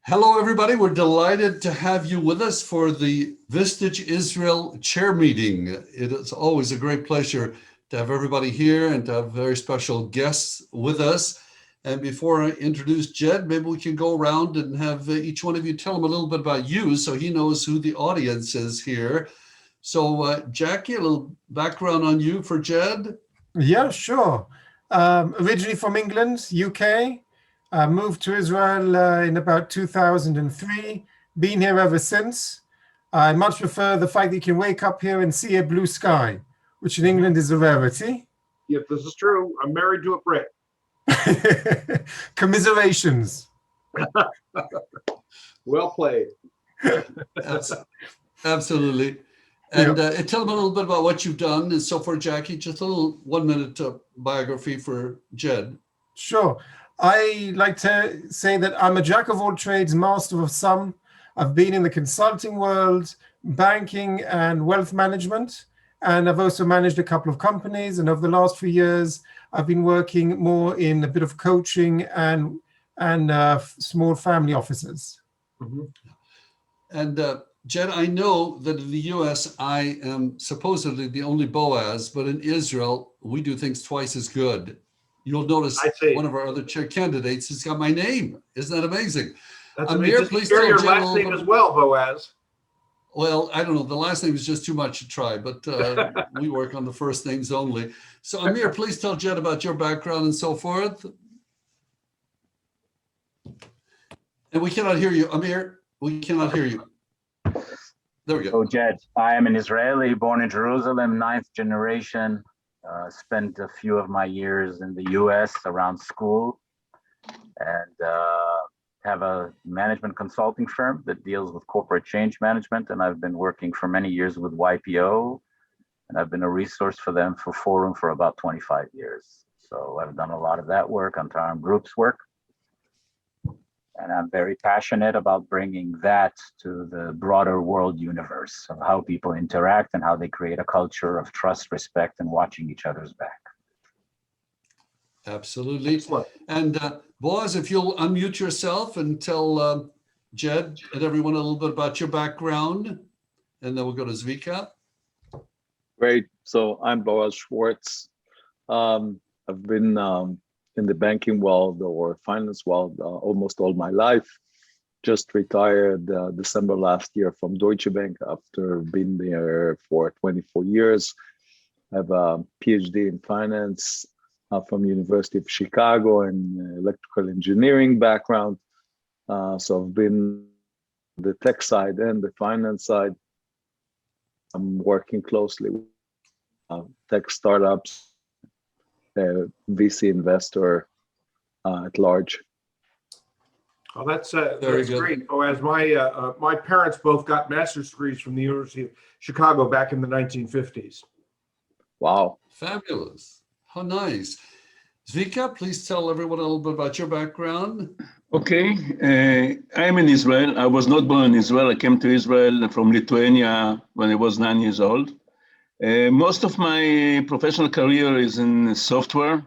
Hello, everybody. We're delighted to have you with us for the Vistage Israel chair meeting. It is always a great pleasure to have everybody here and to have very special guests with us. And before I introduce Jed, maybe we can go around and have each one of you tell him a little bit about you so he knows who the audience is here. So, Jackie, a little background on you for Jed. Yeah, sure. Originally from England, UK. Moved to Israel in about 2003. Been here ever since. I much prefer the fact that you can wake up here and see a blue sky, which in England is a rarity. Yep, this is true. I'm married to a Brit. Commiserations. Well played. Absolutely. And tell them a little bit about what you've done and so forth, Jackie. Just a little 1 minute biography for Jed. Sure. I like to say that I'm a jack of all trades, master of some. I've been in the consulting world, banking and wealth management, and I've also managed a couple of companies. And over the last few years, I've been working more in a bit of coaching and small family offices. Mm-hmm. And Jed, I know that in the US, I am supposedly the only Boaz, but in Israel, we do things twice as good. You'll notice one of our other chair candidates has got my name. Isn't that amazing? That's amazing. Please tell your last name as well, Boaz. Well, I don't know. The last name is just too much to try, but we work on the first names only. So Amir, please tell Jed about your background and so forth. And we cannot hear you, Amir. We cannot hear you. There we go. So Jed, I am an Israeli born in Jerusalem, 9th generation. Spent a few of my years in the US around school and have a management consulting firm that deals with corporate change management. And I've been working for many years with YPO, and I've been a resource for them for Forum for about 25 years. So I've done a lot of that work, Antaram Group's work. And I'm very passionate about bringing that to the broader world universe of how people interact and how they create a culture of trust, respect, and watching each other's back. Absolutely. Excellent. And Boaz, if you'll unmute yourself and tell Jed and everyone a little bit about your background, and then we'll go to Zvika. Great. So I'm Boaz Schwartz. I've been in the banking world or finance world almost all my life. Just retired December last year from Deutsche Bank after being there for 24 years. I have a PhD in finance from University of Chicago and electrical engineering background. So I've been the tech side and the finance side. I'm working closely with tech startups, VC investor at large. Oh, that's great. Oh, as my parents both got master's degrees from the University of Chicago back in the 1950s. Wow. Fabulous. How nice. Zvika, please tell everyone a little bit about your background. Okay. I'm in Israel. I was not born in Israel. I came to Israel from Lithuania when I was 9 years old. Most of my professional career is in software.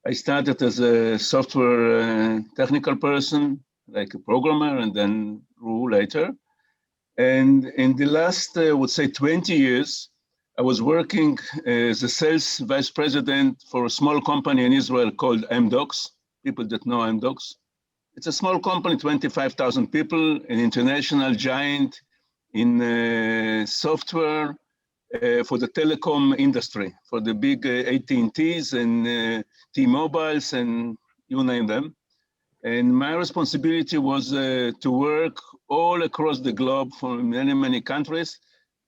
I started as a software technical person, like a programmer, and then grew later. And in the last, I would say 20 years, I was working as a sales vice president for a small company in Israel called MDocs, people that know MDocs. It's a small company, 25,000 people, an international giant in software, for the telecom industry, for the big AT&Ts and T-Mobiles and you name them. And my responsibility was to work all across the globe for many, many countries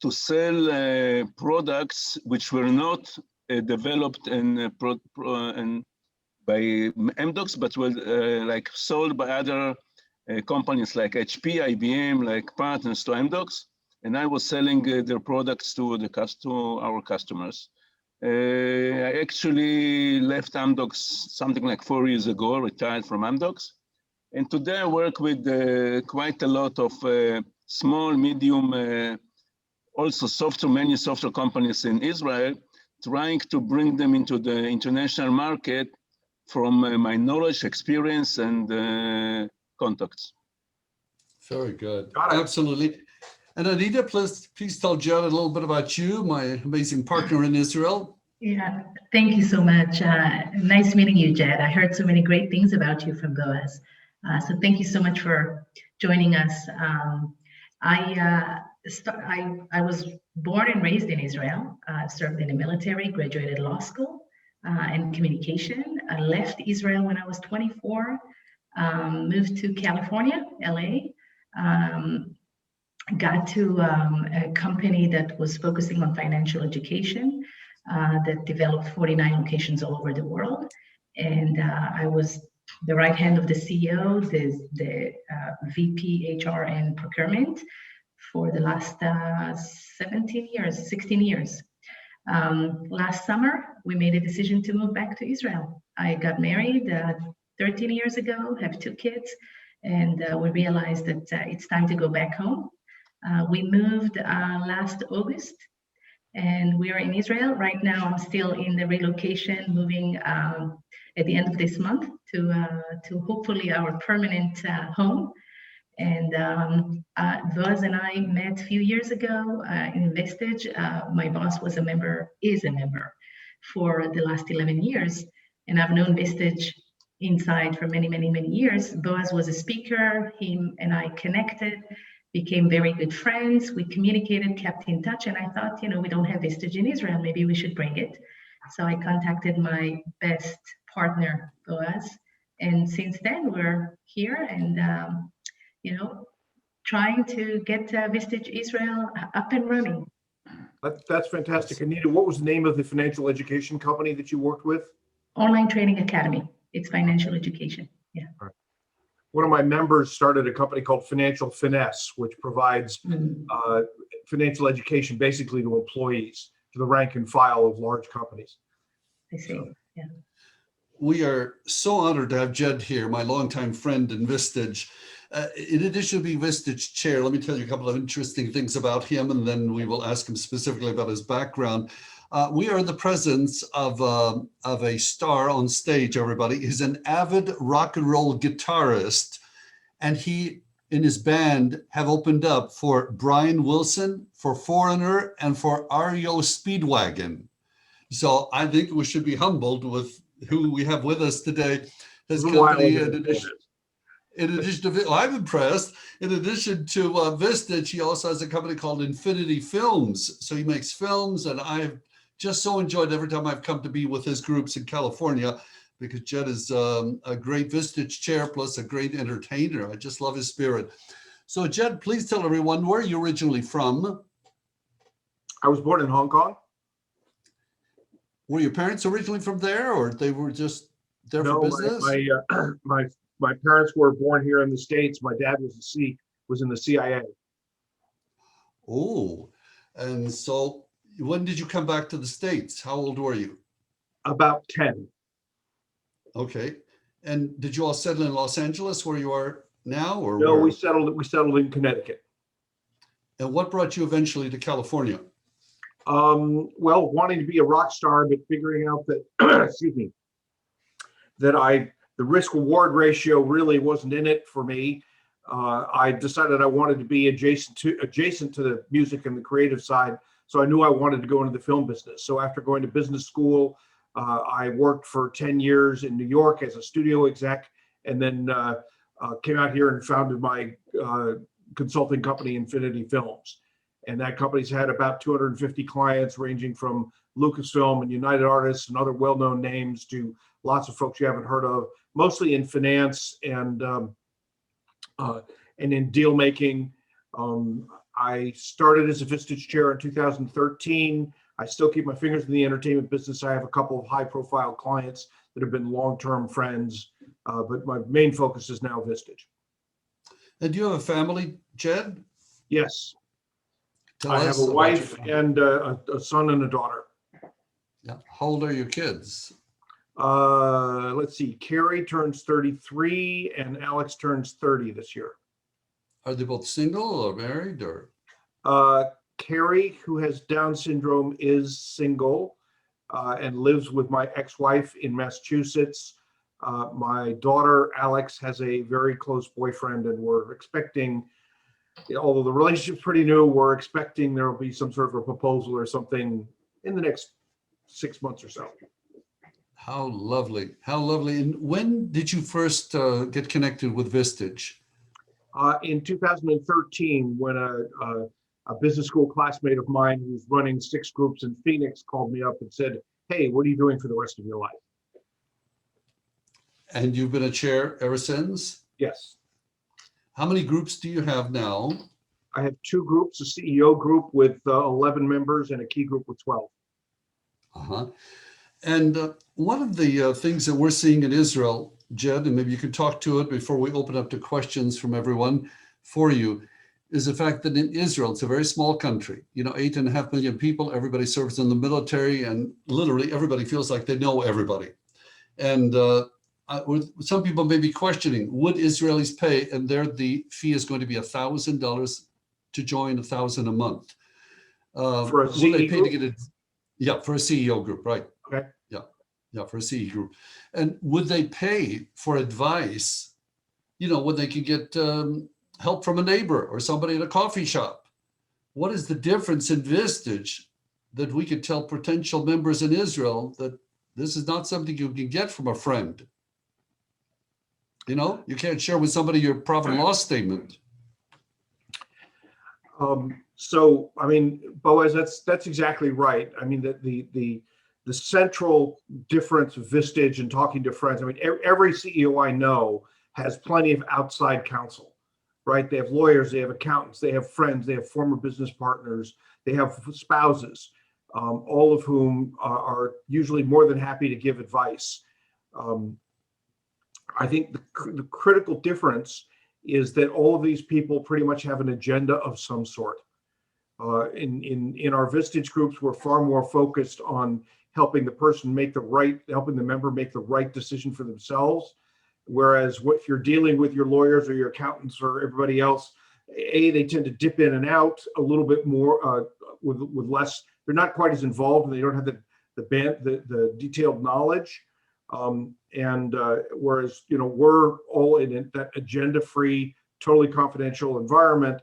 to sell products which were not developed and by MDocs, but were like sold by other companies like HP, IBM, like partners to MDocs. And I was selling their products to our customers. I actually left Amdocs something like 4 years ago, retired from Amdocs. And today I work with quite a lot of small, medium, also many software companies in Israel, trying to bring them into the international market from my knowledge, experience, and contacts. Very good. Got it. Absolutely. And Anita, please tell Judd a little bit about you, my amazing partner in Israel. Yeah, thank you so much. Nice meeting you, Jed. I heard so many great things about you from Boaz. So thank you so much for joining us. I was born and raised in Israel, served in the military, graduated law school and communication. I left Israel when I was 24, moved to California, LA. Got to a company that was focusing on financial education that developed 49 locations all over the world. And I was the right hand of the CEO, the VP HR and procurement for the last 16 years. Last summer, we made a decision to move back to Israel. I got married 13 years ago, have 2 kids, and we realized that it's time to go back home. We moved last August, and we are in Israel. Right now, I'm still in the relocation, moving at the end of this month to hopefully our permanent home. And Boaz and I met a few years ago in Vistage. My boss is a member for the last 11 years, and I've known Vistage inside for many, many, many years. Boaz was a speaker. Him and I connected, became very good friends. We communicated, kept in touch, and I thought, we don't have Vistage in Israel. Maybe we should bring it. So I contacted my best partner, Boaz, and since then we're here and trying to get Vistage Israel up and running. That's fantastic. Anita, what was the name of the financial education company that you worked with? Online Training Academy. It's financial education. Yeah. Right. One of my members started a company called Financial Finesse, which provides financial education basically to employees, to the rank and file of large companies. I see. Yeah. We are so honored to have Jed here, my longtime friend in Vistage. In addition to being Vistage chair, let me tell you a couple of interesting things about him, and then we will ask him specifically about his background. We are in the presence of a star on stage, everybody. He's an avid rock and roll guitarist, and he, in his band, have opened up for Brian Wilson, for Foreigner, and for REO Speedwagon. So I think we should be humbled with who we have with us today. His company, in addition to, I'm impressed. In addition to Vistage, he also has a company called Infinity Films. So he makes films, and I've just so enjoyed every time I've come to be with his groups in California, because Jed is a great Vistage chair plus a great entertainer. I just love his spirit. So Jed, please tell everyone, where are you originally from? I was born in Hong Kong. Were your parents originally from there, or they were just there for business? My parents were born here in the States. My dad was in the CIA. Oh, and so when did you come back to the States? How old were you? About 10. Okay. And did you all settle in Los Angeles where you are now, or no? where? We settled in Connecticut. And what brought you eventually to California? Well, wanting to be a rock star, but figuring out that excuse me, that the risk reward ratio really wasn't in it for me. I decided I wanted to be adjacent to the music and the creative side. So I knew I wanted to go into the film business. So after going to business school, I worked for 10 years in New York as a studio exec, and then came out here and founded my consulting company, Infinity Films. And that company's had about 250 clients, ranging from Lucasfilm and United Artists and other well-known names to lots of folks you haven't heard of, mostly in finance and in deal making. I started as a Vistage chair in 2013. I still keep my fingers in the entertainment business. I have a couple of high-profile clients that have been long-term friends, but my main focus is now Vistage. And do you have a family, Jed? Yes. Tell I have us a about wife your and a son and a daughter. Yeah. How old are your kids? Let's see, Carrie turns 33 and Alex turns 30 this year. Are they both single or married, or? Carrie, who has Down syndrome, is single and lives with my ex-wife in Massachusetts. My daughter, Alex, has a very close boyfriend, and we're expecting although the relationship's pretty new, we're expecting there will be some sort of a proposal or something in the next 6 months or so. How lovely. How lovely. And when did you first get connected with Vistage? In 2013, when a business school classmate of mine who was running 6 groups in Phoenix called me up and said, "Hey, what are you doing for the rest of your life?" And you've been a chair ever since? Yes. How many groups do you have now? I have 2 groups, a CEO group with 11 members and a key group with 12. Uh-huh. And one of the things that we're seeing in Israel, Jed, and maybe you could talk to it before we open up to questions from everyone for you, is the fact that in Israel, it's a very small country, 8.5 million people, everybody serves in the military, and literally everybody feels like they know everybody. And some people may be questioning, would Israelis pay? And there the fee is going to be $1,000 to join, $1,000 a month. For a will they CE pay group? to get it? Yeah, for a CEO group, right. Okay. Yeah, for a CE group. And would they pay for advice, when they could get help from a neighbor or somebody at a coffee shop? What is the difference in Vistage that we could tell potential members in Israel that this is not something you can get from a friend? You can't share with somebody your profit and loss statement. So, I mean, Boaz, that's exactly right. I mean, the central difference of Vistage and talking to friends, I mean, every CEO I know has plenty of outside counsel, right? They have lawyers, they have accountants, they have friends, they have former business partners, they have spouses, all of whom are usually more than happy to give advice. I think the critical difference is that all of these people pretty much have an agenda of some sort. In our Vistage groups, we're far more focused on helping helping the member make the right decision for themselves. Whereas if you're dealing with your lawyers or your accountants or everybody else, they tend to dip in and out a little bit more with less. They're not quite as involved, and they don't have the detailed knowledge. Whereas we're all in that agenda-free, totally confidential environment,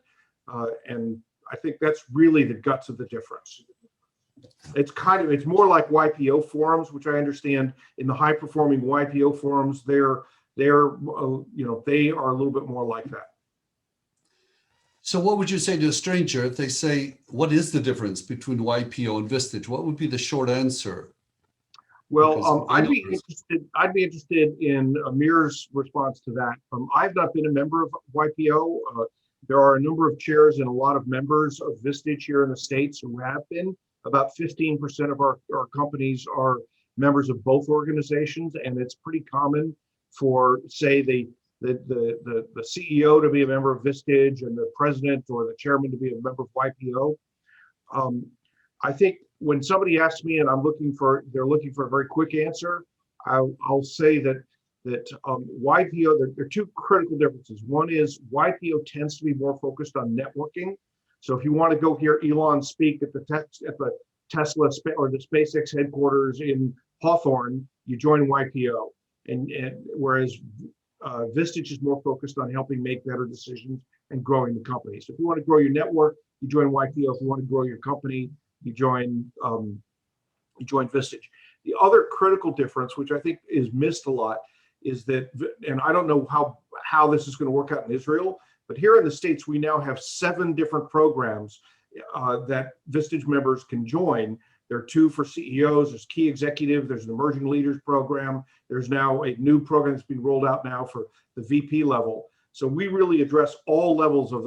and I think that's really the guts of the difference. It's more like YPO forums, which I understand in the high-performing YPO forums, they are a little bit more like that. So what would you say to a stranger if they say, what is the difference between YPO and Vistage? What would be the short answer? Well, I'd be interested in Amir's response to that. I've not been a member of YPO. There are a number of chairs and a lot of members of Vistage here in the States who have been. About 15% of our companies are members of both organizations, and it's pretty common for, say, the CEO to be a member of Vistage and the president or the chairman to be a member of YPO. I think when somebody asks me and they're looking for a very quick answer, I'll say that YPO, there are 2 critical differences. One is YPO tends to be more focused on networking. So if you want to go hear Elon speak at the Tesla or the SpaceX headquarters in Hawthorne, you join YPO. And whereas Vistage is more focused on helping make better decisions and growing the company. So if you want to grow your network, you join YPO. If you want to grow your company, you join Vistage. The other critical difference, which I think is missed a lot, is that, and I don't know how this is going to work out in Israel, but here in the States, we now have 7 different programs that Vistage members can join. There are 2 for CEOs, there's Key Executive, there's an Emerging Leaders program. There's now a new program that's being rolled out now for the VP level. So we really address all levels of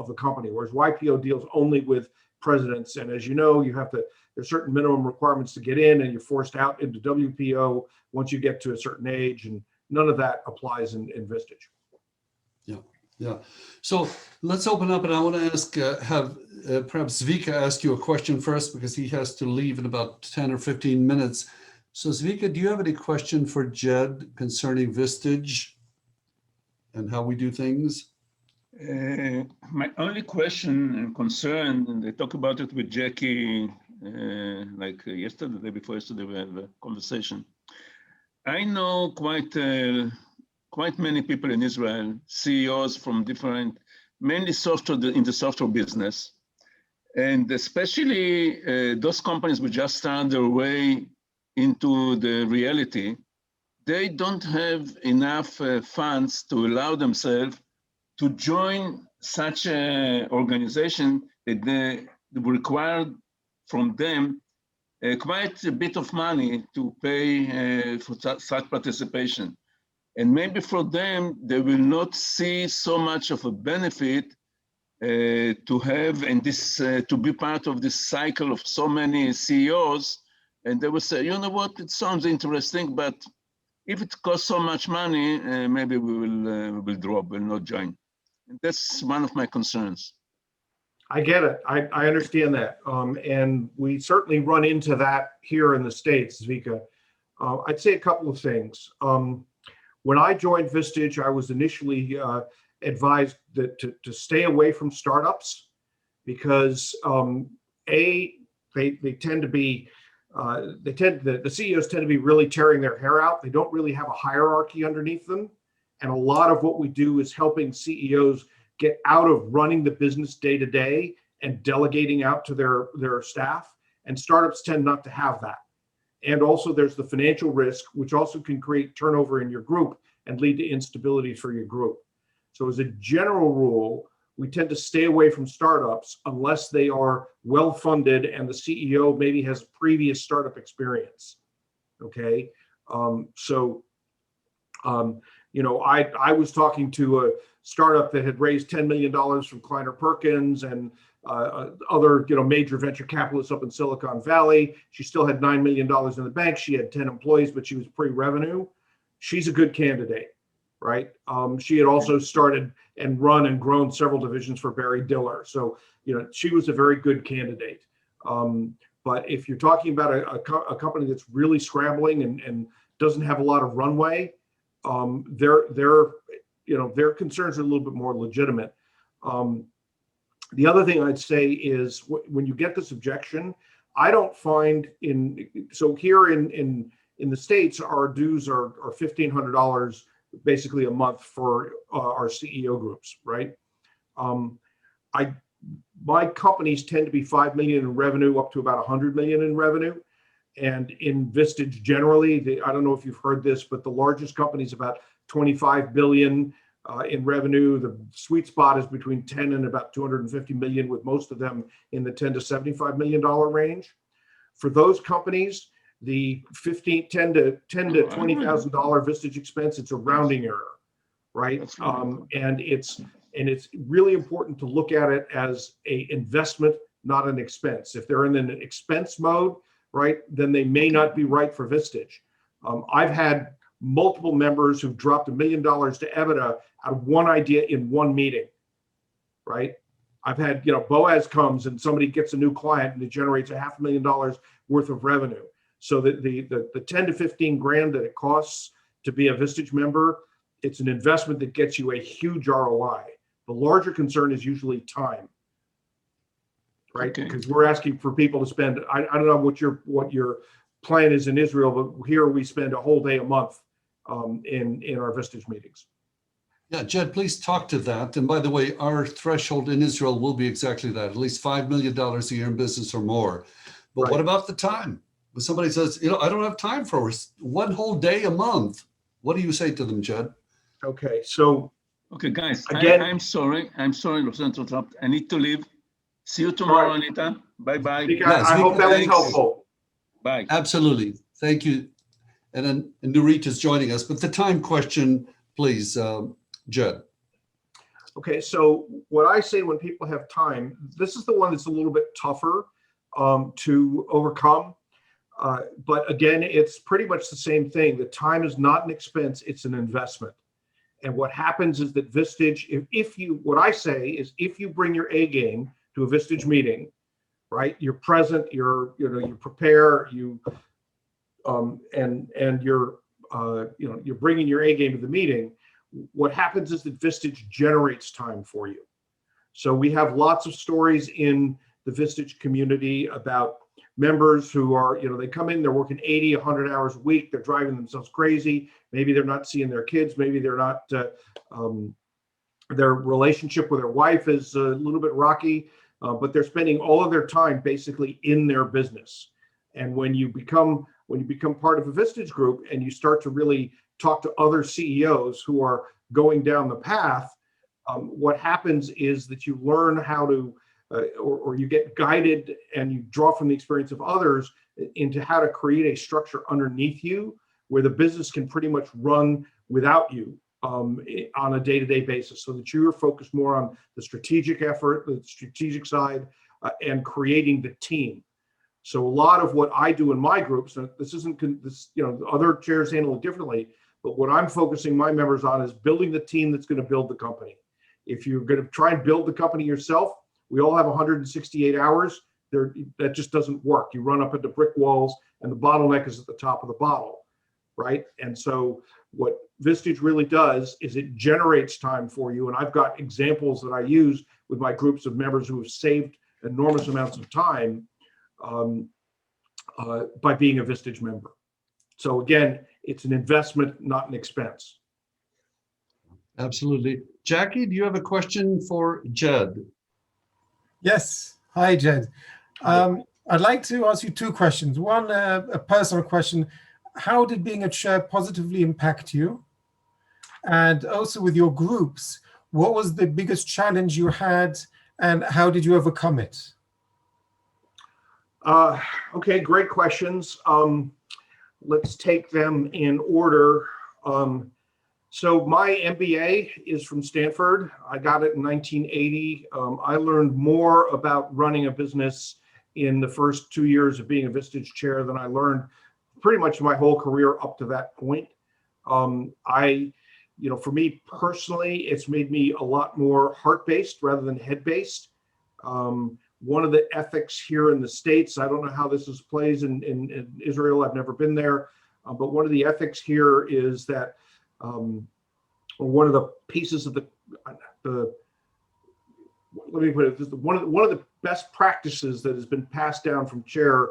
the company, whereas YPO deals only with presidents. And as you know, there's certain minimum requirements to get in, and you're forced out into WPO once you get to a certain age, and none of that applies in Vistage. Yeah. So let's open up, and I want to have perhaps Zvika ask you a question first, because he has to leave in about 10 or 15 minutes. So Zvika, do you have any question for Jed concerning Vistage and how we do things? My only question and concern, and I talked about it with Jackie yesterday, the day before yesterday, we had a conversation. I know quite many people in Israel, CEOs from different mainly in the software business. And especially those companies which just start their way into the reality, they don't have enough funds to allow themselves to join such an organization that they require from them quite a bit of money to pay for such participation. And maybe for them, they will not see so much of a benefit to have and this to be part of this cycle of so many CEOs. And they will say, you know what, it sounds interesting, but if it costs so much money, maybe we will drop, will not join. And that's one of my concerns. I get it. I understand that. And we certainly run into that here in the States, Zvika. I'd say a couple of things. When I joined Vistage, I was initially advised that to stay away from startups because they tend to be, the CEOs tend to be really tearing their hair out. They don't really have a hierarchy underneath them. And a lot of what we do is helping CEOs get out of running the business day to day and delegating out to their staff. And startups tend not to have that. And also there's the financial risk, which also can create turnover in your group and lead to instability for your group. So as a general rule, we tend to stay away from startups unless they are well-funded and the CEO maybe has previous startup experience, okay? You know, I was talking to a startup that had raised $10 million from Kleiner Perkins and other, you know, major venture capitalists up in Silicon Valley. She still had $9 million in the bank. She had 10 employees, but she was pre-revenue. She's a good candidate, right? She had also started and run and grown several divisions for Barry Diller. So, you know, she was a very good candidate. But if you're talking about a company that's really scrambling and doesn't have a lot of runway, their concerns are a little bit more legitimate. The other thing I'd say is when you get this objection, I don't find so here in the States, our dues are $1,500 basically a month for our CEO groups, right? My companies tend to be 5 million in revenue up to about 100 million in revenue. And in Vistage generally, I don't know if you've heard this, but the largest company is about 25 billion in revenue. The sweet spot is between 10 and about 250 million, with most of them in the 10 to $75 million range. For those companies, the $10 to $20,000 Vistage expense, it's a rounding error, right? And it's really important to look at it as an investment, not an expense. If they're in an expense mode, right, then they may not be right for Vistage. I've had multiple members who've dropped $1 million to EBITDA out of one idea in one meeting, right? I've had, you know, Boaz comes and somebody gets a new client and it generates $500,000 worth of revenue. So the 10 to 15 grand that it costs to be a Vistage member, it's an investment that gets you a huge ROI. The larger concern is usually time, right? Because we're asking for people to spend, I don't know what your plan is in Israel, but here we spend a whole day a month in our Vistage meetings. Yeah, Jed, please talk to that. And by the way, our threshold in Israel will be exactly that, at least $5 million a year in business or more. But What about the time? When somebody says, you know, I don't have time for one whole day a month, what do you say to them, Jed? Okay, so. Okay, guys, again, I'm sorry, to interrupt. I need to leave. See you tomorrow, Anita. Bye-bye. I hope that was helpful. Bye. Absolutely. Thank you. And then Nurit is joining us. But the time question, please, Jed. Okay, so what I say when people have time, this is the one that's a little bit tougher to overcome. But again, it's pretty much the same thing. The time is not an expense, it's an investment. And what happens is that Vistage, what I say is if you bring your A game to a Vistage meeting, right? You're present, you prepare, and you're bringing your A game to the meeting. What happens is that Vistage generates time for you. So we have lots of stories in the Vistage community about members who are, they come in, they're working 80, 100 hours a week. They're driving themselves crazy. Maybe they're not seeing their kids. Maybe they're not Their relationship with their wife is a little bit rocky, but they're spending all of their time basically in their business. And when you become part of a Vistage group and you start to really talk to other CEOs who are going down the path, what happens is that you learn how to, or you get guided and you draw from the experience of others into how to create a structure underneath you where the business can pretty much run without you on a day-to-day basis, so that you're focused more on the strategic effort, the strategic side, and creating the team. So a lot of what I do in my groups, and this isn't, other chairs handle it differently, but what I'm focusing my members on is building the team that's going to build the company. If you're going to try and build the company yourself, we all have 168 hours. That just doesn't work. You run up into brick walls, and the bottleneck is at the top of the bottle, right? And so what Vistage really does is it generates time for you. And I've got examples that I use with my groups of members who have saved enormous amounts of time by being a Vistage member. So again, it's an investment, not an expense. Absolutely. Jackie, do you have a question for Jed? Yes. Hi, Jed. I'd like to ask you two questions. One, a personal question. How did being a chair positively impact you? And also with your groups, what was the biggest challenge you had and how did you overcome it? Okay, great questions. Let's take them in order. So my MBA is from Stanford. I got it in 1980. I learned more about running a business in the first 2 years of being a Vistage chair than I learned pretty much my whole career up to that point. For me personally, it's made me a lot more heart-based rather than head-based. One of the ethics here in the States, I don't know how this plays in Israel, I've never been there, but one of the ethics here is that one of the pieces of let me put it this, one of the best practices that has been passed down from chair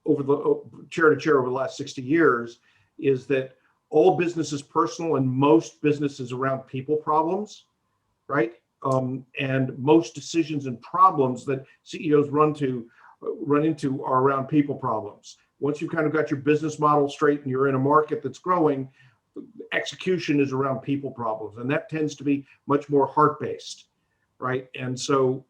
to chair over the last 60 years is that all business is personal and most business is around people problems, right? And most decisions and problems that CEOs run into are around people problems. Once you've kind of got your business model straight and you're in a market that's growing, execution is around people problems, and that tends to be much more heart-based, right? And so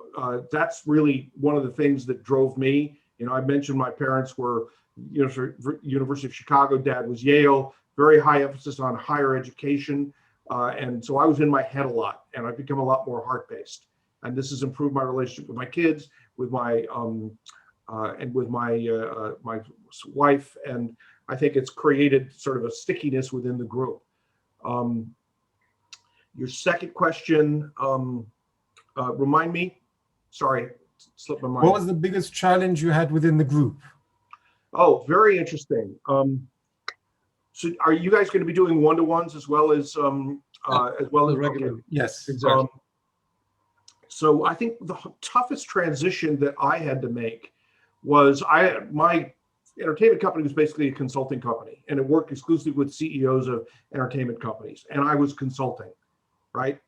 that's really one of the things that drove me. I mentioned my parents were University of Chicago, dad was Yale, very high emphasis on higher education. And so I was in my head a lot, and I've become a lot more heart-based. And this has improved my relationship with my kids, with my and with my my wife, and I think it's created sort of a stickiness within the group. Your second question, remind me. Sorry, slipped my mind. What was the biggest challenge you had within the group? Oh, very interesting. So are you guys going to be doing one-to-ones as well as regular? Okay. Yes, exactly. So I think the toughest transition that I had to make was my entertainment company was basically a consulting company, and it worked exclusively with CEOs of entertainment companies, and I was consulting, right?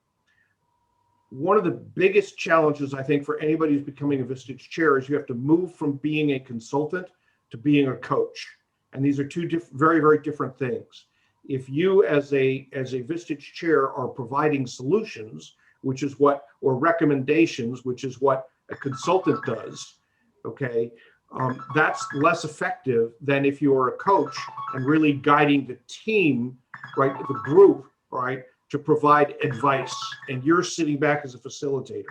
One of the biggest challenges I think for anybody who's becoming a Vistage chair is you have to move from being a consultant to being a coach. And these are two very, very different things. If you as a Vistage chair are providing solutions, or recommendations, which is what a consultant does, okay, that's less effective than if you are a coach and really guiding the team, right, the group, right, to provide advice, and you're sitting back as a facilitator.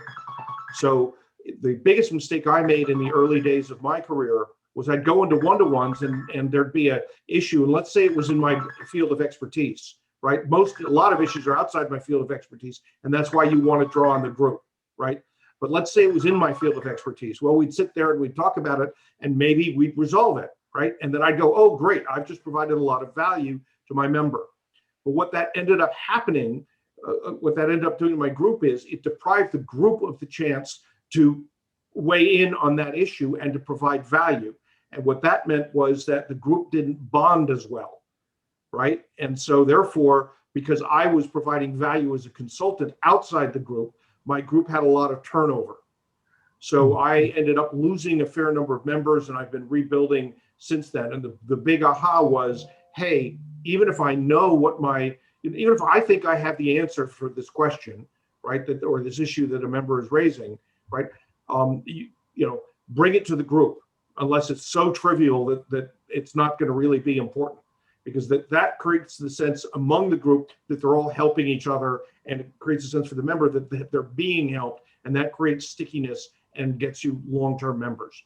So the biggest mistake I made in the early days of my career was I'd go into one-to-ones and there'd be an issue, and let's say it was in my field of expertise, right? A lot of issues are outside my field of expertise, and that's why you want to draw on the group, right? But let's say it was in my field of expertise. Well, we'd sit there and we'd talk about it, and maybe we'd resolve it, right? And then I'd go, oh, great, I've just provided a lot of value to my member. But what that ended up happening, what that ended up doing in my group is it deprived the group of the chance to weigh in on that issue and to provide value. And what that meant was that the group didn't bond as well, right? And so therefore, because I was providing value as a consultant outside the group, my group had a lot of turnover. So I ended up losing a fair number of members, and I've been rebuilding since then. And the big aha was, hey, even if I know even if I think I have the answer for this question, right, or this issue that a member is raising, right, bring it to the group, unless it's so trivial that it's not going to really be important, because that creates the sense among the group that they're all helping each other, and it creates a sense for the member that they're being helped, and that creates stickiness and gets you long-term members.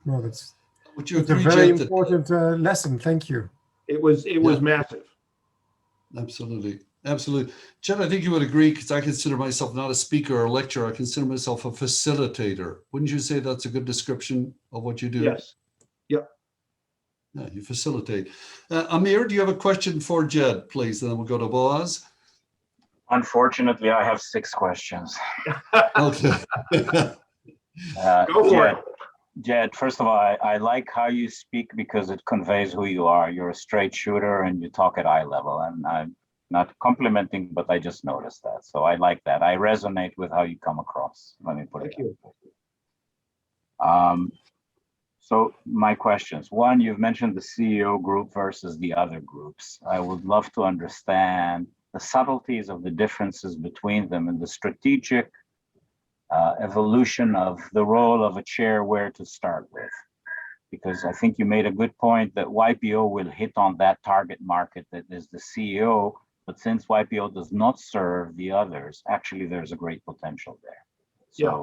No, that's Would you a agree, very Jed, that- important lesson. Thank you. It was massive. Absolutely. Absolutely. Jed, I think you would agree, because I consider myself not a speaker or a lecturer. I consider myself a facilitator. Wouldn't you say that's a good description of what you do? Yes. Yep. Yeah, you facilitate. Amir, do you have a question for Jed, please? And then we'll go to Boaz. Unfortunately, I have 6 questions. Okay. Go for it. Jed, first of all, I like how you speak because it conveys who you are. You're a straight shooter and you talk at eye level. And I'm not complimenting, but I just noticed that. So I like that. I resonate with how you come across. Let me put it Thank you. So my questions. One, you've mentioned the CEO group versus the other groups. I would love to understand the subtleties of the differences between them and the strategic evolution of the role of a chair, where to start with. Because I think you made a good point that YPO will hit on that target market that is the CEO, but since YPO does not serve the others, actually there's a great potential there. So yeah.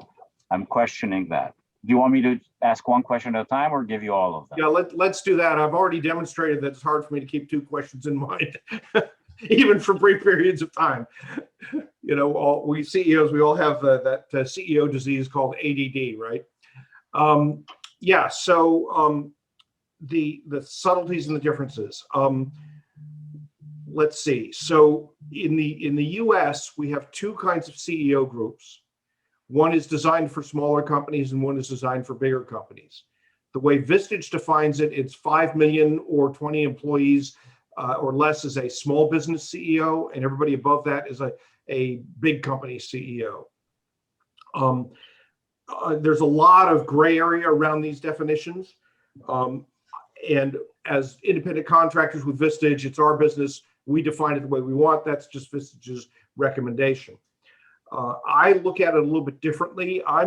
I'm questioning that. Do you want me to ask one question at a time or give you all of them? Yeah, let's do that. I've already demonstrated that it's hard for me to keep 2 questions in mind, even for brief periods of time. We CEOs, we all have that CEO disease called ADD, right? The subtleties and the differences. Let's see. So in the US, we have 2 kinds of CEO groups. One is designed for smaller companies and one is designed for bigger companies. The way Vistage defines it, it's 5 million or 20 employees or less is a small business CEO, and everybody above that is a big company CEO. There's a lot of gray area around these definitions. And as independent contractors with Vistage, it's our business. We define it the way we want. That's just Vistage's recommendation. I look at it a little bit differently. I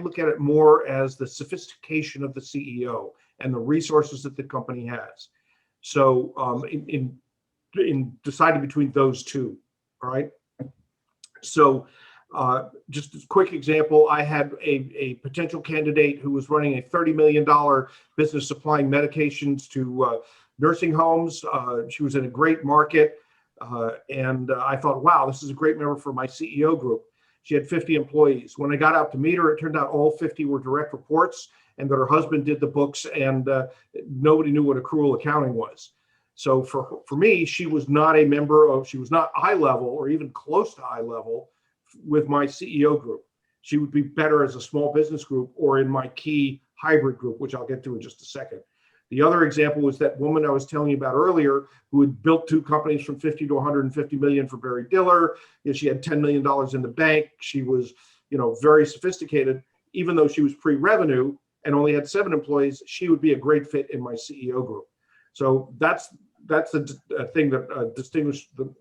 look at it more as the sophistication of the CEO and the resources that the company has. So in deciding between those 2, all right? So just a quick example, I had a potential candidate who was running a $30 million business supplying medications to nursing homes. She was in a great market. And I thought, wow, this is a great member for my CEO group. She had 50 employees. When I got out to meet her, it turned out all 50 were direct reports and that her husband did the books, and nobody knew what accrual accounting was. So for me, she was not eye level or even close to eye level with my CEO group. She would be better as a small business group or in my key hybrid group, which I'll get to in just a second. The other example was that woman I was telling you about earlier, who had built 2 companies from 50 to 150 million for Barry Diller. She had $10 million in the bank. She was, very sophisticated. Even though she was pre-revenue and only had 7 employees, she would be a great fit in my CEO group. So that's the thing that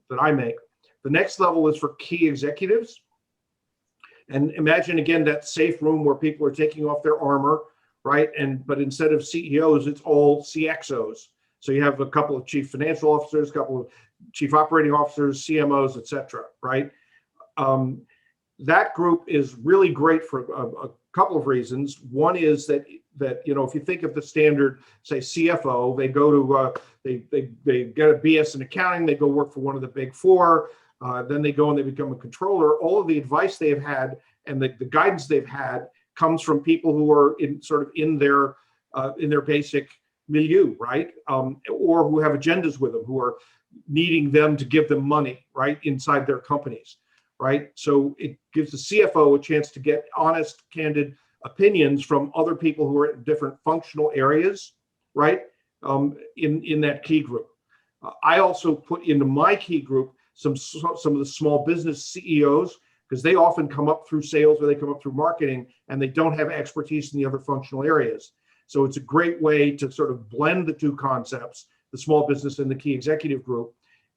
that I make. The next level is for key executives. And imagine again that safe room where people are taking off their armor, right? But instead of CEOs, it's all CXOs. So you have a couple of chief financial officers, a couple of chief operating officers, CMOs, et cetera, right? That group is really great for a couple of reasons. One is that if you think of the standard, say CFO, they go to they get a BS in accounting, they go work for one of the big 4, then they go and they become a controller. All of the advice they've had and the guidance they've had comes from people who are in their basic milieu, right? Or who have agendas with them, who are needing them to give them money, right, inside their companies, right? So it gives the CFO a chance to get honest, candid opinions from other people who are in different functional areas, right, in that key group. I also put into my key group some of the small business CEOs, because they often come up through sales or they come up through marketing and they don't have expertise in the other functional areas. So it's a great way to sort of blend the two concepts, the small business and the key executive group,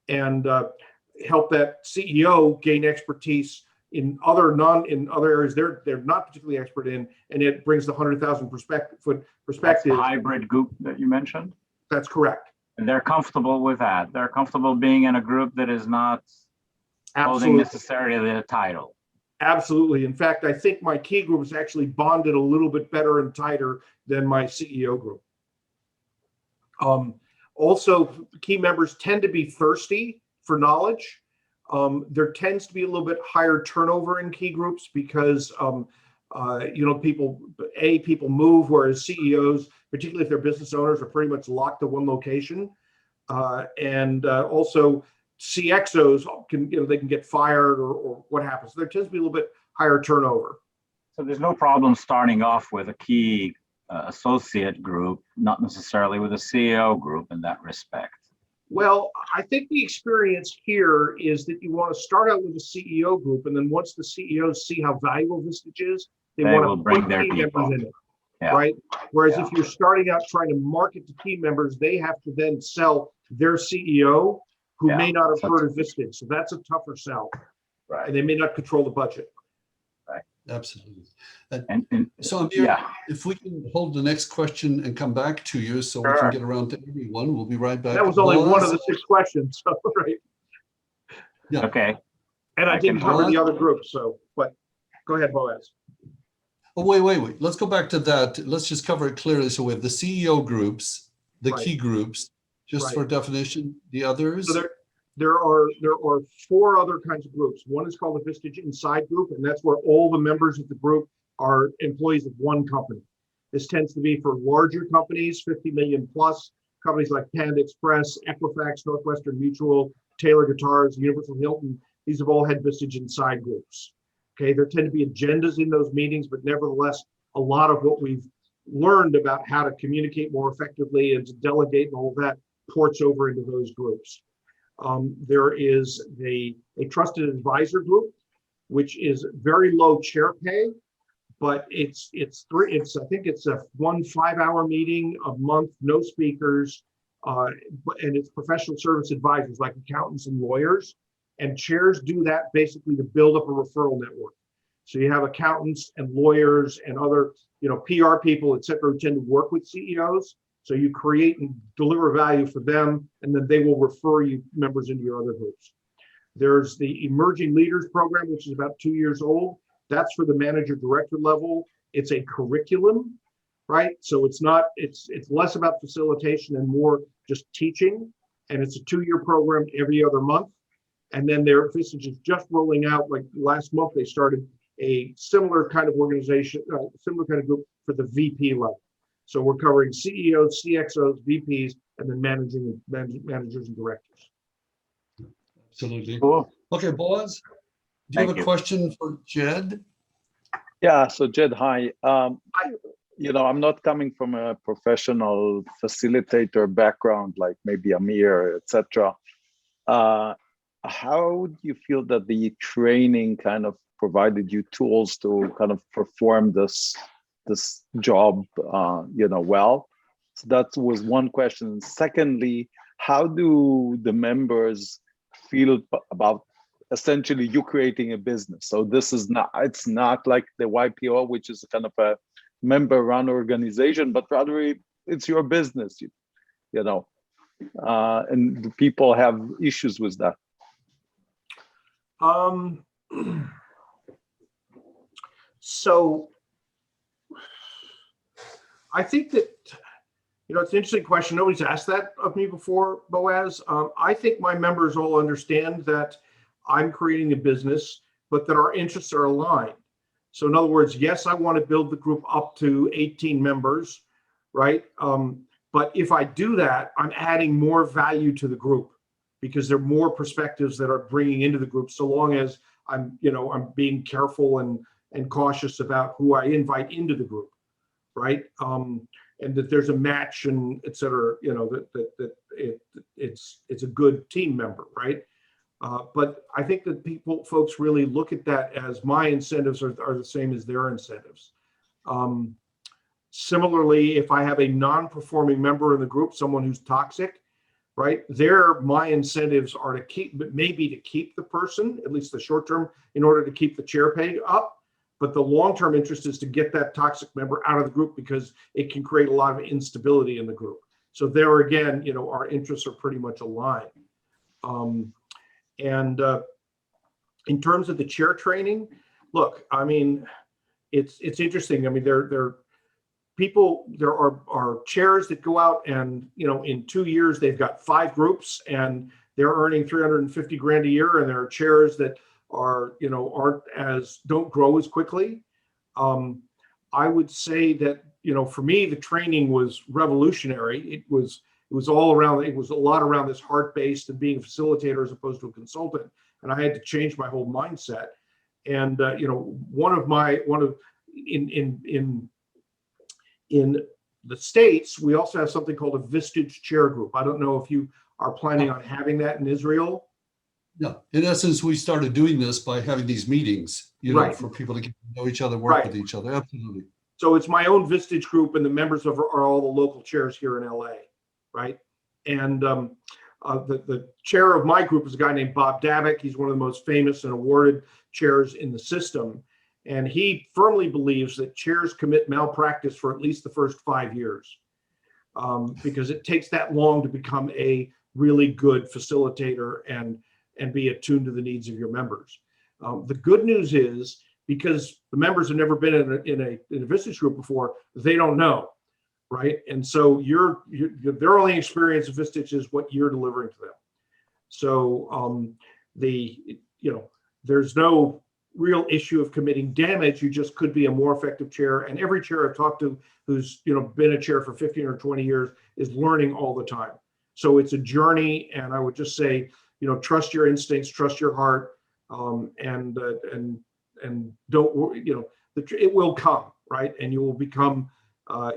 and help that CEO gain expertise in other areas they're not particularly expert in, and it brings the 100,000 perspective. That's the hybrid group that you mentioned. That's correct. And they're comfortable with that. They're comfortable being in a group that is not holding Absolutely. necessarily the title. Absolutely. In fact, I think my key group is actually bonded a little bit better and tighter than my CEO group. Also, key members tend to be thirsty for knowledge. There tends to be a little bit higher turnover in key groups because people move, whereas CEOs, particularly if they're business owners, are pretty much locked to one location. Also CXOs they can get fired or what happens. There tends to be a little bit higher turnover. So there's no problem starting off with a key associate group, not necessarily with a CEO group in that respect. Well, I think the experience here is that you want to start out with a CEO group, and then once the CEOs see how valuable Vistage is, they want to bring their key people members in it, yeah. right? Whereas if you're starting out trying to market to key members, they have to then sell their CEO, who may not have heard of Vistage. So that's a tougher sell, right? And they may not control the budget. Right. Absolutely. So Amir, if we can hold the next question and come back to you so we can get around to everyone, we'll be right back. That was only one of the 6 questions, so, right? Yeah. Okay. And I didn't cover the other groups, so, but go ahead, Boaz. Oh, wait. Let's go back to that. Let's just cover it clearly. So we have the CEO groups, the key groups, just for definition, the others. So there are 4 other kinds of groups. One is called the Vistage Inside Group, and that's where all the members of the group are employees of one company. This tends to be for larger companies, 50 million plus, companies like Panda Express, Equifax, Northwestern Mutual, Taylor Guitars, Universal Hilton. These have all had Vistage Inside groups. Okay, there tend to be agendas in those meetings, but nevertheless, a lot of what we've learned about how to communicate more effectively and to delegate and all that ports over into those groups. There is a trusted advisor group, which is very low chair pay, but I think it's a 1 5-hour meeting a month, no speakers, and it's professional service advisors like accountants and lawyers. And chairs do that basically to build up a referral network. So you have accountants and lawyers and other, PR people, et cetera, who tend to work with CEOs. So you create and deliver value for them, and then they will refer you members into your other groups. There's the Emerging Leaders Program, which is about 2 years old. That's for the manager director level. It's a curriculum, right? So it's less about facilitation and more just teaching. And it's a 2-year program every other month. And then Vistage is just rolling out, like last month, they started a similar kind of organization, similar kind of group for the VP level. So we're covering CEOs, CXOs, VPs, and then managers and directors. Absolutely. Cool. Okay, Boaz, do you have a question for Jed? Yeah, so Jed, hi. I'm not coming from a professional facilitator background like maybe Amir, etc. How do you feel that the training kind of provided you tools to kind of perform this job, well? So that was one question. Secondly, how do the members feel about essentially you creating a business? So it's not like the YPO, which is kind of a member-run organization, but rather it's your business, and the people have issues with that. So I think that, it's an interesting question. Nobody's asked that of me before, Boaz. I think my members all understand that I'm creating a business, but that our interests are aligned. So in other words, yes, I want to build the group up to 18 members, right? But if I do that, I'm adding more value to the group because there are more perspectives that are bringing into the group, so long as I'm being careful and cautious about who I invite into the group, right? and that there's a match and et cetera, you know, that it's a good team member, right? But I think that folks really look at that as my incentives are the same as their incentives. Similarly, if I have a non-performing member in the group, someone who's toxic, right? My incentives are to keep the person, at least the short term, in order to keep the chair pay up. But the long-term interest is to get that toxic member out of the group because it can create a lot of instability in the group. So there again, you know, our interests are pretty much aligned. And in terms of the chair training, look, I mean, it's interesting. I mean, there are chairs that go out and, you know, in 2 years they've got 5 groups and they're earning 350 grand a year, and there are chairs that are, you know, don't grow as quickly. I would say that, you know, for me, the training was revolutionary. It was all around, it was a lot around this heart-based and being a facilitator as opposed to a consultant. And I had to change my whole mindset. And, you know, in the States, we also have something called a Vistage chair group. I don't know if you are planning on having that in Israel. Yeah, in essence, we started doing this by having these meetings, you know, Right. for people to get to know each other, work Right. with each other. Absolutely. So it's my own Vistage group, and the members are all the local chairs here in LA, right? And the chair of my group is a guy named Bob Davick. He's one of the most famous and awarded chairs in the system. And he firmly believes that chairs commit malpractice for at least the first 5 years, because it takes that long to become a really good facilitator and be attuned to the needs of your members. The good news is, because the members have never been in a Vistage group before, they don't know, right? And so their only experience of Vistage is what you're delivering to them. So there's no real issue of committing damage. You just could be a more effective chair. And every chair I've talked to who's, you know, been a chair for 15 or 20 years is learning all the time. So it's a journey, and I would just say, you know, trust your instincts, trust your heart, and don't, you know, it will come, right? And you will become,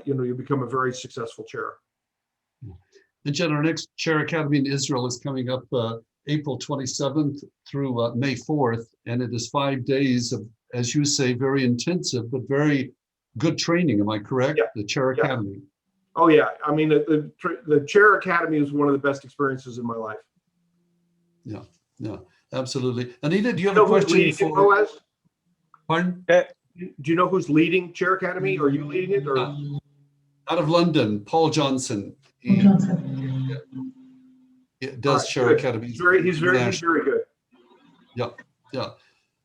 you'll become a very successful chair. And Jen, our next Chair Academy in Israel is coming up April 27th through May 4th. And it is 5 days of, as you say, very intensive, but very good training. Am I correct? Yeah. The Chair Yeah. Academy. Oh yeah. I mean, the Chair Academy is one of the best experiences in my life. Yeah, yeah, absolutely. Anita, do you have You a know who's question leading it, for? Boaz? Pardon? Do you know who's leading Chair Academy? Are you leading it? Or Out of London, Paul Johnson. He does Right, Chair good. Academy. He's very good. Yeah, yeah.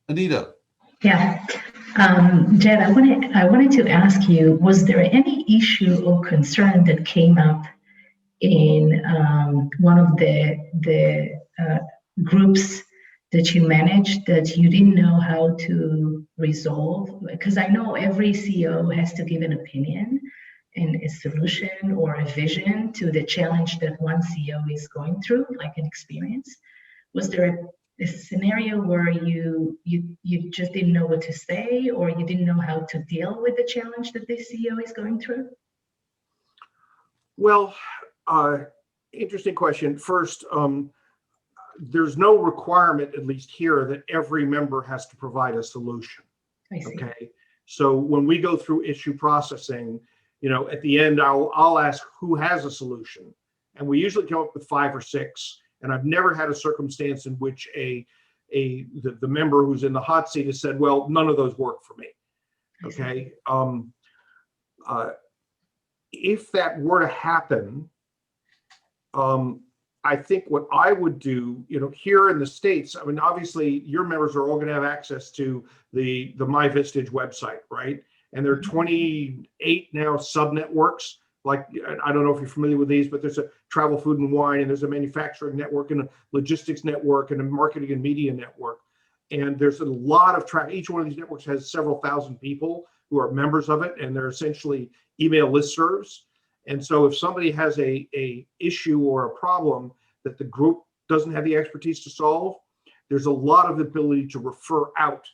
Anita. Yeah. Jed, I wanted to ask you, was there any issue or concern that came up in one of the groups that you managed that you didn't know how to resolve? Because I know every CEO has to give an opinion and a solution or a vision to the challenge that one CEO is going through, like an experience. Was there a scenario where you just didn't know what to say, or you didn't know how to deal with the challenge that this CEO is going through? Well, interesting question. First, there's no requirement, at least here, that every member has to provide a solution. I see. Okay. So when we go through issue processing, you know, at the end, I'll ask who has a solution, and we usually come up with 5 or 6. And I've never had a circumstance in which the member who's in the hot seat has said, "Well, none of those work for me." Okay. If that were to happen, I think what I would do, you know, here in the States, I mean, obviously your members are all going to have access to the My Vistage website, right? And there are 28 now sub-networks. Like, I don't know if you're familiar with these, but there's a travel, food, and wine, and there's a manufacturing network, and a logistics network, and a marketing and media network. And there's a lot of traffic. Each one of these networks has several thousand people who are members of it, and they're essentially email listservs. And so if somebody has a issue or a problem that the group doesn't have the expertise to solve, there's a lot of ability to refer out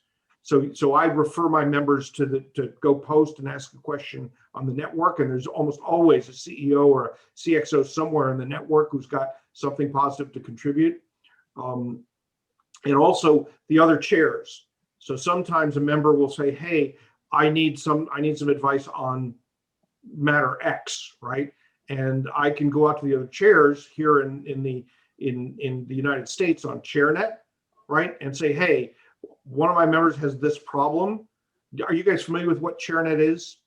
So I refer my members to go post and ask a question on the network, and there's almost always a CEO or a CXO somewhere in the network who's got something positive to contribute. And also the other chairs. So sometimes a member will say, "Hey, I need some advice on matter X," right? And I can go out to the other chairs here in the United States on ChairNet, right, and say, "Hey, one of my members has this problem. Are you guys familiar with what ChairNet is?"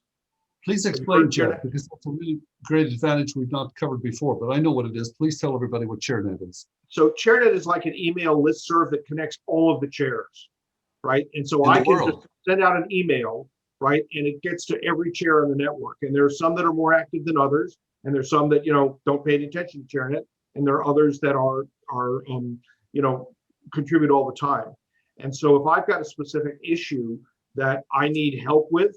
Please Have you explain, heard of Jeff, ChairNet? because that's a really great advantage we've not covered before, but I know what it is. Please tell everybody what ChairNet is. So ChairNet is like an email listserv that connects all of the chairs, right? And so In the I can just world. send out an email, right, and it gets to every chair on the network. And there are some that are more active than others, and there's some that don't pay any attention to ChairNet, and there are others that are contribute all the time. And so if I've got a specific issue that I need help with,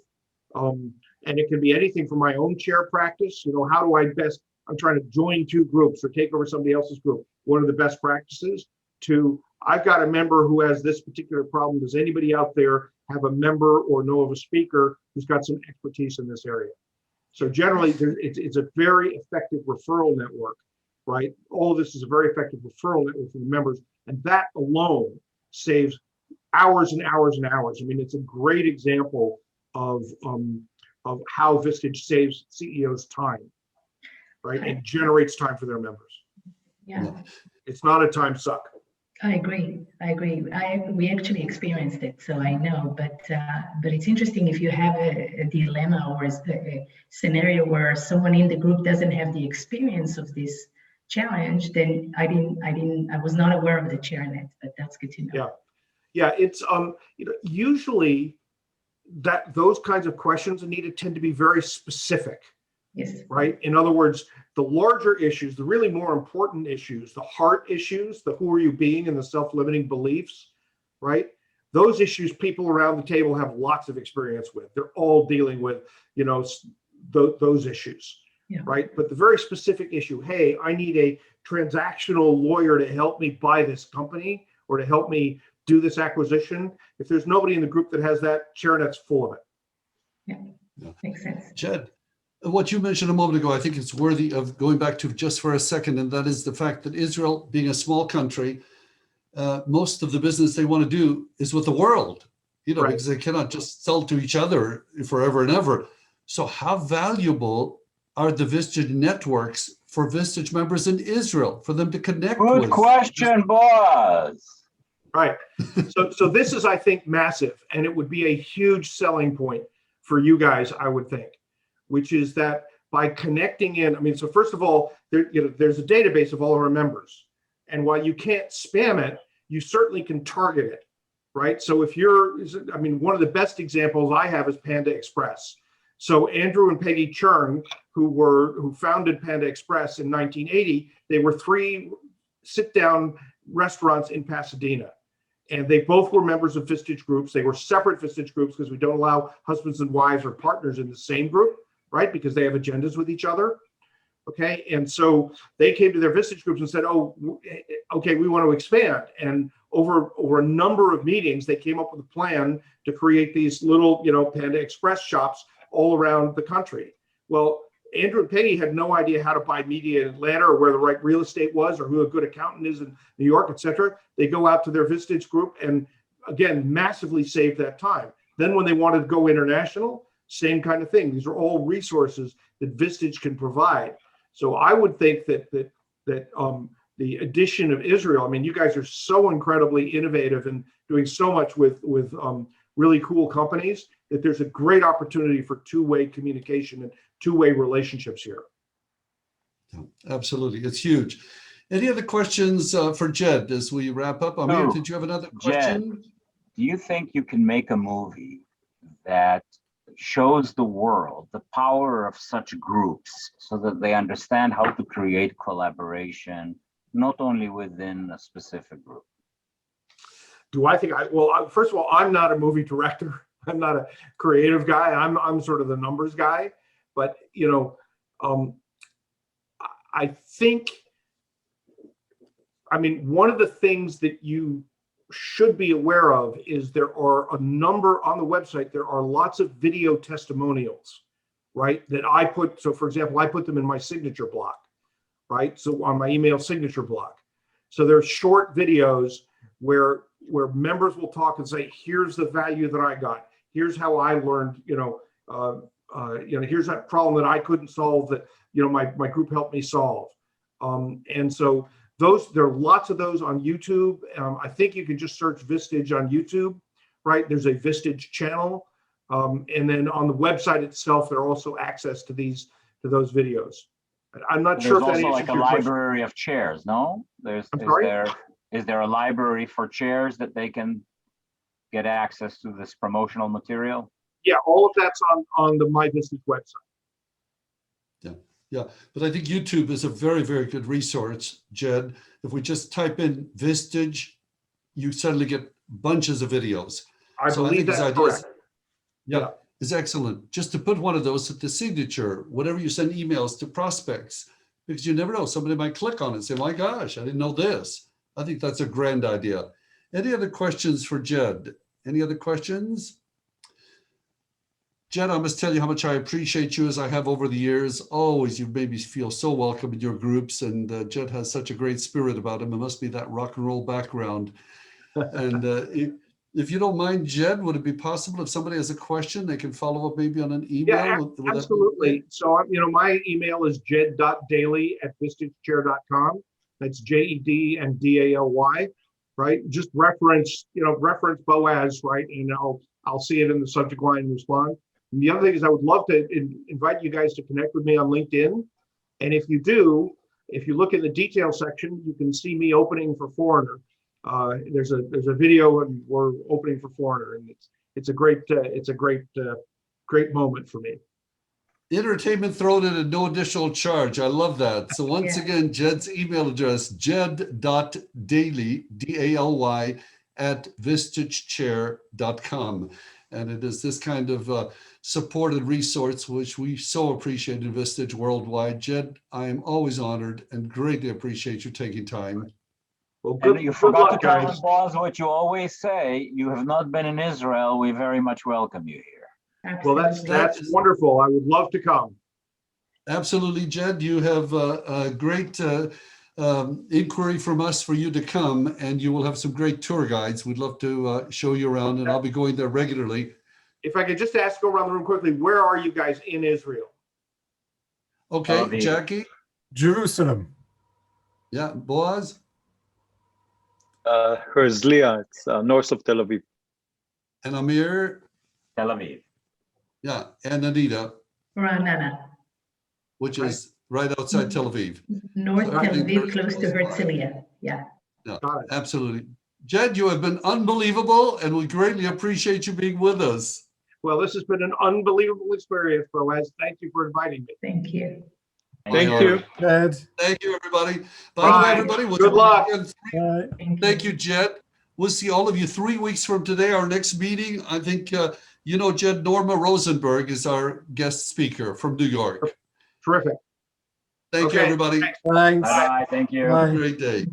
and it can be anything from my own chair practice, how do I best, I'm trying to join two groups or take over somebody else's group. What are the best practices? To, I've got a member who has this particular problem. Does anybody out there have a member or know of a speaker who's got some expertise in this area? So generally, it's a very effective referral network, right? All of this is a very effective referral network for the members, and that alone saves hours and hours and hours. I mean, it's a great example of how Vistage saves CEOs time, right? And generates time for their members. Yeah, It's not a time suck. I agree. We actually experienced it, so I know. But it's interesting if you have a dilemma or a scenario where someone in the group doesn't have the experience of this challenge. Then I was not aware of the ChairNet, but that's good to know. Yeah. It's usually that those kinds of questions, Anita, tend to be very specific. Yes. Right. In other words, the larger issues, the really more important issues, the heart issues, the who are you being and the self-limiting beliefs, right? Those issues people around the table have lots of experience with. They're all dealing with, those issues, right? But the very specific issue, hey, I need a transactional lawyer to help me buy this company or to help me do this acquisition. If there's nobody in the group that has that, ChairNet's full of it. Yeah. Makes sense. Jed, what you mentioned a moment ago, I think it's worthy of going back to just for a second, and that is the fact that Israel, being a small country, most of the business they want to do is with the world, right, because they cannot just sell to each other forever and ever. So how valuable are the Vistage networks for Vistage members in Israel, for them to connect with? Good question, boss. Right. So this is, I think, massive, and it would be a huge selling point for you guys, I would think, which is that by connecting in, so first of all, there's a database of all of our members. And while you can't spam it, you certainly can target it, right? So if one of the best examples I have is Panda Express. So Andrew and Peggy Churn, who founded Panda Express in 1980, they were 3 sit-down restaurants in Pasadena. And they both were members of Vistage groups. They were separate Vistage groups because we don't allow husbands and wives or partners in the same group, right? Because they have agendas with each other. Okay. And so they came to their Vistage groups and said, oh, okay, we want to expand. And over a number of meetings, they came up with a plan to create these little, Panda Express shops all around the country. Well, Andrew and Peggy had no idea how to buy media in Atlanta or where the right real estate was or who a good accountant is in New York, et cetera. They go out to their Vistage group and, again, massively save that time. Then when they wanted to go international, same kind of thing. These are all resources that Vistage can provide. So I would think that the addition of Israel, you guys are so incredibly innovative and doing so much with really cool companies that there's a great opportunity for two-way communication and two-way relationships here. Absolutely. It's huge. Any other questions for Jed as we wrap up? Amir, did you have another question? Jed, do you think you can make a movie that shows the world the power of such groups so that they understand how to create collaboration, not only within a specific group? Do I think first of all, I'm not a movie director. I'm not a creative guy. I'm sort of the numbers guy. But, I think, one of the things that you should be aware of is there are a number on the website. There are lots of video testimonials, right? That I put. So, for example, I put them in my signature block, right? So on my email signature block. So there's short videos where members will talk and say, "Here's the value that I got. Here's how I learned. Here's that problem that I couldn't solve that my group helped me solve." And so there are lots of those on YouTube. I think you can just search Vistage on YouTube, right? There's a Vistage channel, and then on the website itself, there are also access to those videos. I'm not sure if that There's also answers like a your question. library of chairs, no? Is there a library for chairs that they can get access to this promotional material? Yeah, all of that's on the My Vistage website. Yeah, but I think YouTube is a very, very good resource, Jed. If we just type in Vistage, you suddenly get bunches of videos. I believe that's correct. Yeah, is excellent. Just to put one of those at the signature, whenever you send emails to prospects, because you never know, somebody might click on it and say, "My gosh, I didn't know this." I think that's a grand idea. Any other questions for Jed? Any other questions? Jed, I must tell you how much I appreciate you as I have over the years. Always, you've made me feel so welcome in your groups, and Jed has such a great spirit about him. It must be that rock and roll background. And if you don't mind, Jed, would it be possible if somebody has a question, they can follow up maybe on an email? Yeah, absolutely. So, my email is jed.daly@vistagechair.com. That's JED and DALY, right? Just reference Boaz, right? And I'll see it in the subject line and respond. And the other thing is I would love to invite you guys to connect with me on LinkedIn. And if you do, if you look in the detail section, you can see me opening for Foreigner. There's a video and we're opening for Foreigner, and it's a great moment for me. Entertainment thrown in at no additional charge. I love that. So once again, Jed's email address, jed.daly, DALY, @vistagechair.com. And it is this kind of supported resource, which we so appreciate in Vistage worldwide. Jed, I am always honored and greatly appreciate you taking time. Well, good, you forgot luck, to tell guys. us, boss, what you always say. You have not been in Israel. We very much welcome you here. Absolutely. Well, that's wonderful. I would love to come. Absolutely, Jed. You have a great inquiry from us for you to come, and you will have some great tour guides. We'd love to show you around, and I'll be going there regularly. If I could just go around the room quickly, where are you guys in Israel? Okay, Jackie? Jerusalem. Yeah, Boaz? Herzliya, it's north of Tel Aviv. And Amir? Tel Aviv. Yeah, and Anita, Ra'anana, which is right outside Tel Aviv. North So Tel everything Aviv, very close to close by. Herzliya. Yeah. Yeah, Got it. absolutely. Jed, you have been unbelievable, and we greatly appreciate you being with us. Well, this has been an unbelievable experience, Boaz. Thank you for inviting me. Thank you. Thank you. Jed. Thank you, everybody. By the way, Bye. everybody, we'll Good luck. Bye. Thank you, Jed. We'll see all of you 3 weeks from today, our next meeting. I think, Jed, Norma Rosenberg is our guest speaker from New York. Terrific. Thank you, Okay, everybody. thanks. Thanks. Bye-bye. Thank you. Bye. Have a great day.